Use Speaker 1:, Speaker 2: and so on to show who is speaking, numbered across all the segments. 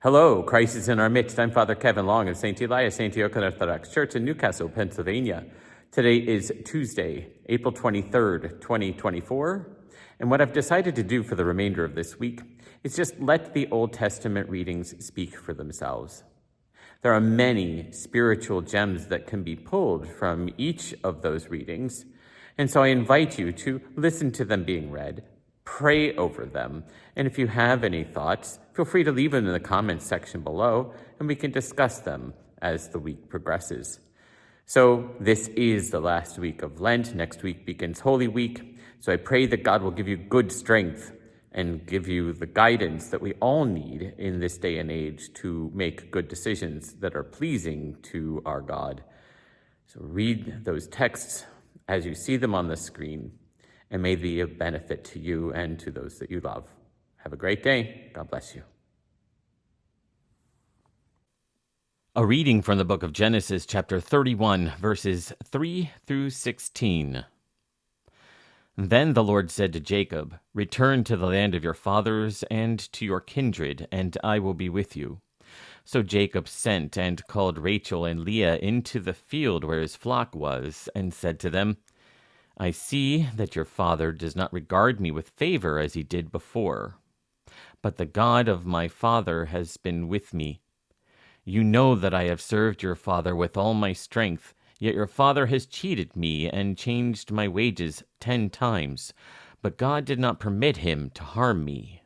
Speaker 1: Hello, Christ is in our midst. I'm Father Kevin Long of St. Elias Antioch Orthodox Church in Newcastle, Pennsylvania. Today is Tuesday, April 23rd, 2024. And what I've decided to do for the remainder of this week is just let the Old Testament readings speak for themselves. There are many spiritual gems that can be pulled from each of those readings. And so I invite you to listen to them being read, pray over them, and if you have any thoughts, feel free to leave them in the comments section below, and we can discuss them as the week progresses. So this is the last week of Lent. Next week begins Holy Week. So I pray that God will give you good strength and give you the guidance that we all need in this day and age to make good decisions that are pleasing to our God. So read those texts as you see them on the screen, and may they be of benefit to you and to those that you love. Have a great day. God bless you.
Speaker 2: A reading from the book of Genesis, chapter 31, verses 3 through 16. Then the Lord said to Jacob, "Return to the land of your fathers and to your kindred, and I will be with you." So Jacob sent and called Rachel and Leah into the field where his flock was, and said to them, "I see that your father does not regard me with favor as he did before, but the God of my father has been with me. You know that I have served your father with all my strength, yet your father has cheated me and changed my wages 10 times, but God did not permit him to harm me.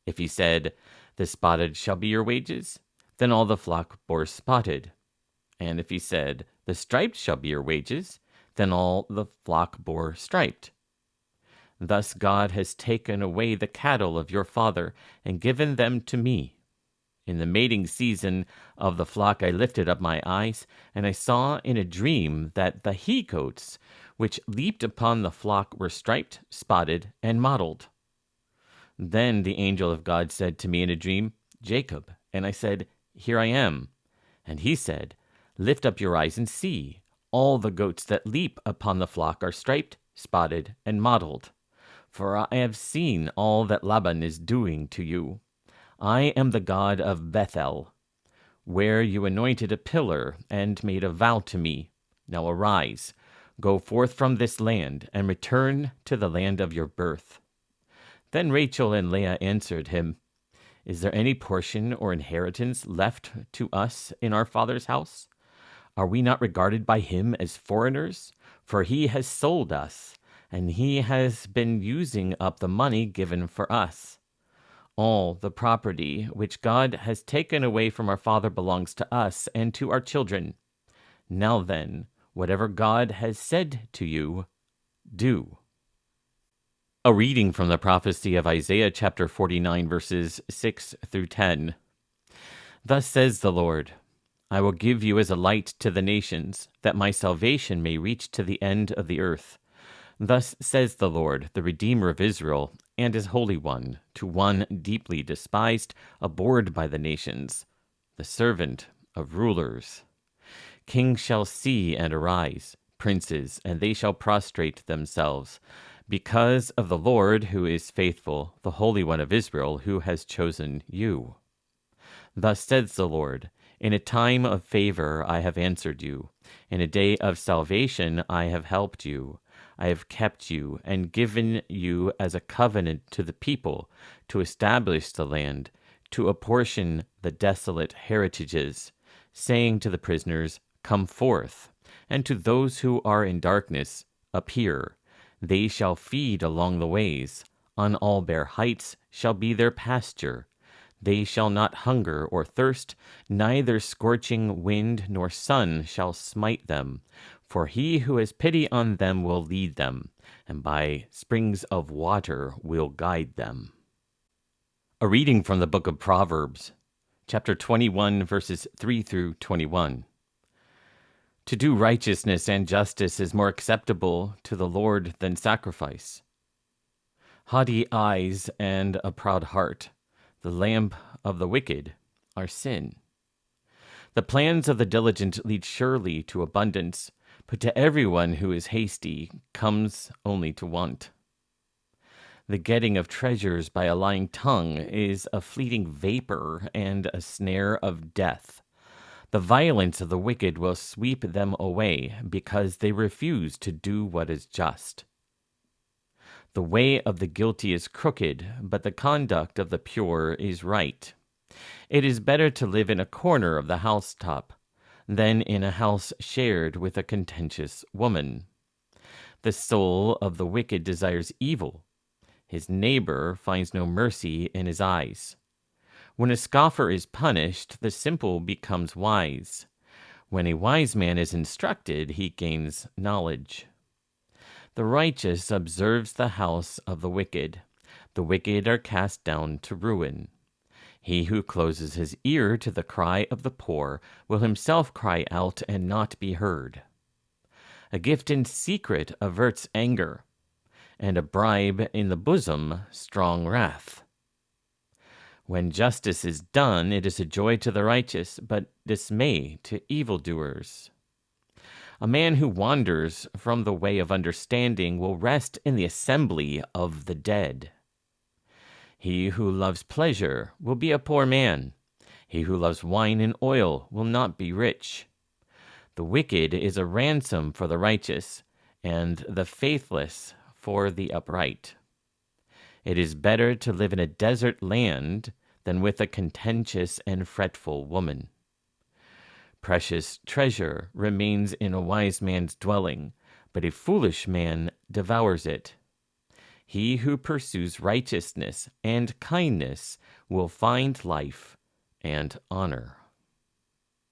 Speaker 2: If he said, 'The spotted shall be your wages,' then all the flock bore spotted. And if he said, 'The striped shall be your wages,' then all the flock bore striped. Thus God has taken away the cattle of your father and given them to me. In the mating season of the flock I lifted up my eyes, and I saw in a dream that the he-goats which leaped upon the flock were striped, spotted, and mottled. Then the angel of God said to me in a dream, 'Jacob,' and I said, 'Here I am.' And he said, 'Lift up your eyes and see. All the goats that leap upon the flock are striped, spotted, and mottled. For I have seen all that Laban is doing to you. I am the God of Bethel, where you anointed a pillar and made a vow to me. Now arise, go forth from this land, and return to the land of your birth.' Then Rachel and Leah answered him, 'Is there any portion or inheritance left to us in our father's house? Are we not regarded by him as foreigners? For he has sold us, and he has been using up the money given for us. All the property which God has taken away from our father belongs to us and to our children. Now then, whatever God has said to you, do." A reading from the prophecy of Isaiah chapter 49, verses 6 through 10. Thus says the Lord, "I will give you as a light to the nations, that my salvation may reach to the end of the earth. Thus says the Lord, the Redeemer of Israel, and his Holy One, to one deeply despised, abhorred by the nations, the servant of rulers. Kings shall see and arise, princes, and they shall prostrate themselves, because of the Lord who is faithful, the Holy One of Israel, who has chosen you. Thus says the Lord, in a time of favor I have answered you. In a day of salvation I have helped you. I have kept you and given you as a covenant to the people, to establish the land, to apportion the desolate heritages, saying to the prisoners, 'Come forth,' and to those who are in darkness, 'Appear.' They shall feed along the ways. On all bare heights shall be their pasture. They shall not hunger or thirst, neither scorching wind nor sun shall smite them. For he who has pity on them will lead them, and by springs of water will guide them." A reading from the book of Proverbs, chapter 21, verses 3 through 21. To do righteousness and justice is more acceptable to the Lord than sacrifice. Haughty eyes and a proud heart, the lamp of the wicked, are sin. The plans of the diligent lead surely to abundance, but to everyone who is hasty comes only to want. The getting of treasures by a lying tongue is a fleeting vapor and a snare of death. The violence of the wicked will sweep them away because they refuse to do what is just. The way of the guilty is crooked, but the conduct of the pure is right. It is better to live in a corner of the housetop than in a house shared with a contentious woman. The soul of the wicked desires evil. His neighbor finds no mercy in his eyes. When a scoffer is punished, the simple becomes wise. When a wise man is instructed, he gains knowledge. The righteous observes the house of the wicked. The wicked are cast down to ruin. He who closes his ear to the cry of the poor will himself cry out and not be heard. A gift in secret averts anger, and a bribe in the bosom strong wrath. When justice is done, it is a joy to the righteous, but dismay to evildoers. A man who wanders from the way of understanding will rest in the assembly of the dead. He who loves pleasure will be a poor man. He who loves wine and oil will not be rich. The wicked is a ransom for the righteous, and the faithless for the upright. It is better to live in a desert land than with a contentious and fretful woman. Precious treasure remains in a wise man's dwelling, but a foolish man devours it. He who pursues righteousness and kindness will find life and honor.